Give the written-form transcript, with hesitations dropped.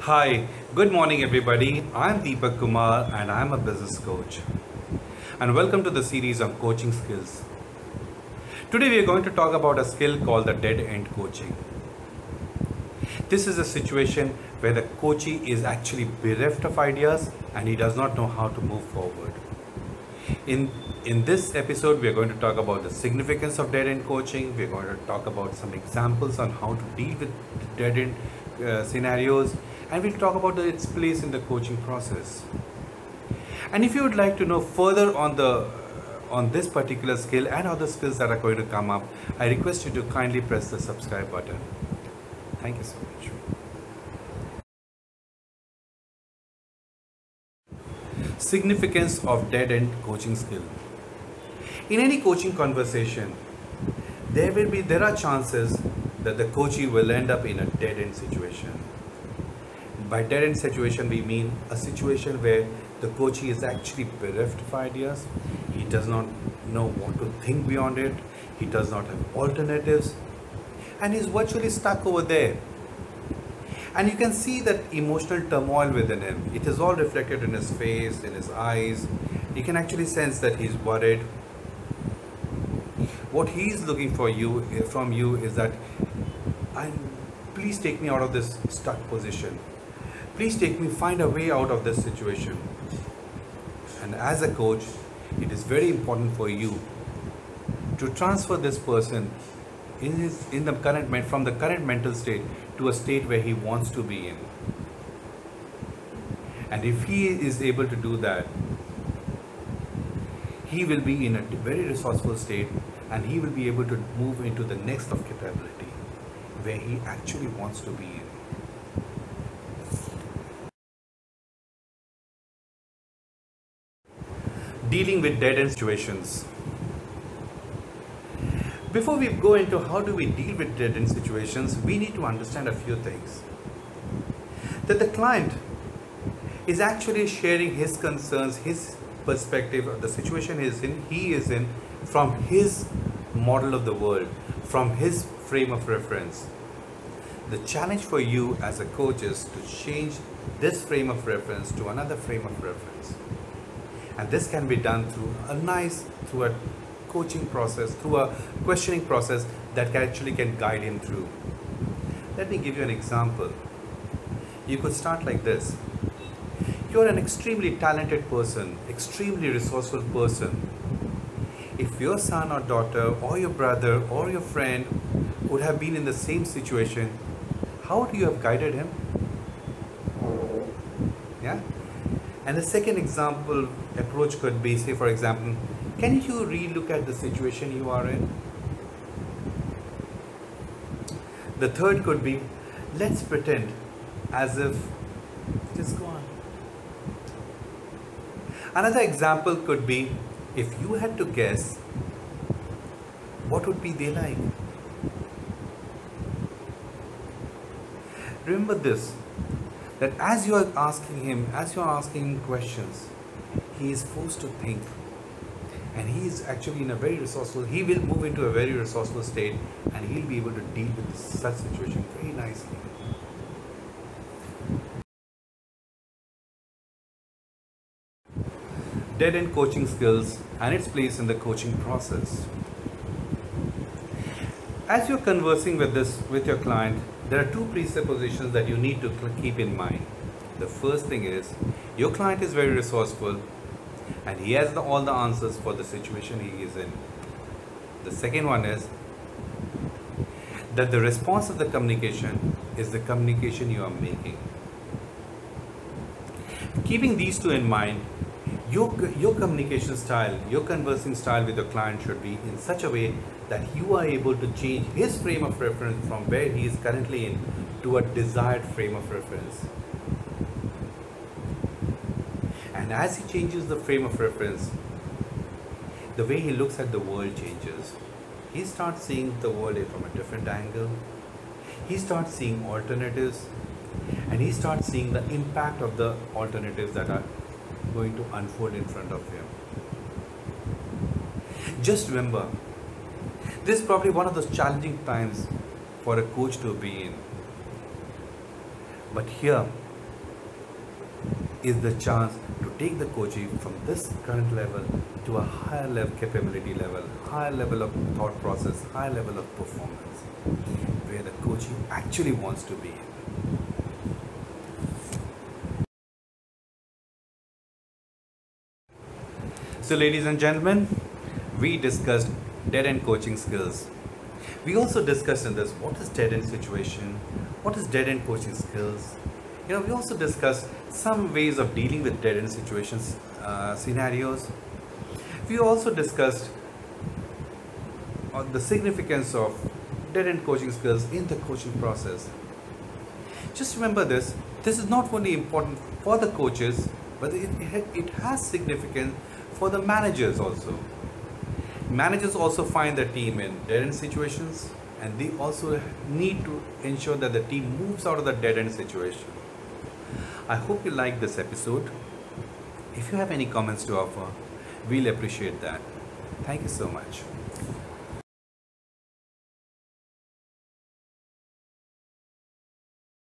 Hi, good morning everybody. I'm Deepak Kumar and I'm a business coach. And welcome to the series on coaching skills. Today we are going to talk about a skill called the dead end coaching. This is a situation where the coachee is actually bereft of ideas and he does not know how to move forward. In this episode, we are going to talk about the significance of dead end coaching. We're going to talk about some examples on how to deal with dead end scenarios, and we'll talk about its place in the coaching process. And if you would like to know further on this particular skill and other skills that are going to come up, I request you to kindly press the subscribe button. Thank you so much. Significance of dead end coaching skill. In any coaching conversation, there are chances that the coachee will end up in a dead end situation. By dead end situation, we mean a situation where the coachee is actually bereft of ideas. He does not know what to think beyond it. He does not have alternatives, and he's virtually stuck over there. And you can see that emotional turmoil within him. It is all reflected in his face, in his eyes. You can actually sense that he's worried. What he's looking from you is that, please take me out of this stuck position. Please find a way out of this situation. And as a coach, it is very important for you to transfer this person from the current mental state to a state where he wants to be in. And if he is able to do that, he will be in a very resourceful state, and he will be able to move into the next of capability where he actually wants to be in. Dealing with dead end situations. Before we go into how do we deal with dead end situations, we need to understand a few things. That the client is actually sharing his concerns, his perspective of the situation he is in from his model of the world, from his frame of reference. The challenge for you as a coach is to change this frame of reference to another frame of reference. And this can be done through a coaching process, through a questioning process that can guide him through. Let me give you an example. You could start like this. You're an extremely talented person, extremely resourceful person. If your son or daughter or your brother or your friend would have been in the same situation, how would you have guided him? Yeah? And the second approach could be, say for example, can you re-look at the situation you are in? The third could be, let's pretend as if, just go on. Another example could be, if you had to guess, what would be they like? Remember this, that as you are asking him questions, he is forced to think. And he is actually he will move into a very resourceful state, and he'll be able to deal with such situation very nicely. Dead end coaching skills and its place in the coaching process. As you're conversing with your client, there are two presuppositions that you need to keep in mind. The first thing is, your client is very resourceful and he has all the answers for the situation he is in. The second one is that the response of the communication is the communication you are making. Keeping these two in mind, your communication style, your conversing style with your client should be in such a way that you are able to change his frame of reference from where he is currently in to a desired frame of reference. And as he changes the frame of reference, the way he looks at the world changes. He starts seeing the world from a different angle. He starts seeing alternatives, and he starts seeing the impact of the alternatives that are going to unfold in front of him. Just remember, this is probably one of those challenging times for a coach to be in. But here, is the chance to take the coaching from this current level to a higher level capability level, higher level of thought process, higher level of performance, where the coaching actually wants to be. So ladies and gentlemen, we discussed dead-end coaching skills. We also discussed in this what is dead-end situation, what is dead-end coaching skills. We also discussed some ways of dealing with dead-end situations, scenarios. We also discussed on the significance of dead-end coaching skills in the coaching process. Just remember this is not only important for the coaches, but it has significance for the managers also. Managers also find their team in dead-end situations, and they also need to ensure that the team moves out of the dead-end situation. I hope you liked this episode. If you have any comments to offer, we'll appreciate that. Thank you so much.